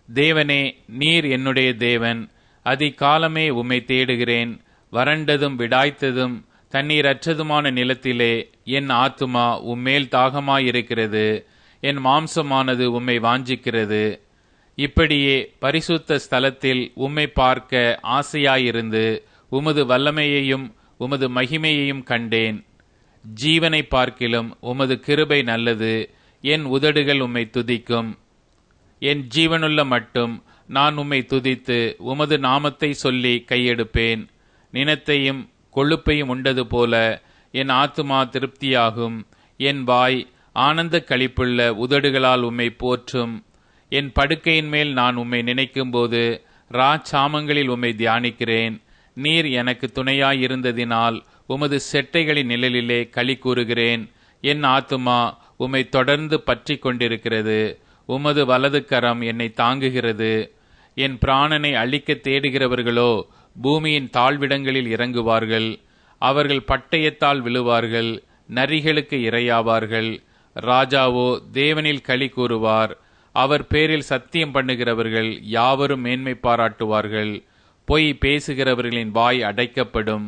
தேவனே, நீர் என்னுடைய தேவன். அதிகாலமே உம்மை தேடுகிறேன். வறண்டதும் விடாய்த்ததும் தண்ணீரற்றதுமான நிலத்திலே என் ஆத்துமா உம்மேல் தாகமாயிருக்கிறது. என் மாம்சமானது உம்மை வாஞ்சிக்கிறது. இப்படியே பரிசுத்த ஸ்தலத்தில் உம்மை பார்க்க ஆசையாயிருந்து உமது வல்லமையையும் உமது மகிமையையும் கண்டேன். ஜீவனை பார்க்கிலும் உமது கிருபை நல்லது. என் உதடுகள் உம்மை துதிக்கும். என் ஜீவனுள்ள மட்டும் நான் உம்மை துதித்து உமது நாமத்தை சொல்லி கையெடுப்பேன். நினத்தையும் கொழுப்பையும் உண்டது போல என் ஆத்துமா திருப்தியாகும். என் வாய் ஆனந்த களிப்புள்ள உதடுகளால் உம்மை போற்றும். என் படுக்கையின் மேல் நான் உம்மை நினைக்கும்போது ராச்சாமங்களில் உம்மை தியானிக்கிறேன். நீர் எனக்கு துணையாயிருந்ததினால் உமது செட்டைகளின் நிழலிலே களி கூறுகிறேன். என் ஆத்துமா உம்மை தொடர்ந்து பற்றி கொண்டிருக்கிறது. உமது வலது கரம் என்னை தாங்குகிறது. என் பிராணனை அழிக்க தேடுகிறவர்களோ பூமியின் தாழ்விடங்களில் இறங்குவார்கள். அவர்கள் பட்டயத்தால் விழுவார்கள், நரிகளுக்கு இரையாவார்கள். ராஜாவோ தேவனில் களி கூறுவார். அவர் பேரில் சத்தியம் பண்ணுகிறவர்கள் யாவரும் மேன்மை பாராட்டுவார்கள். பொய் பேசுகிறவர்களின் வாய் அடைக்கப்படும்.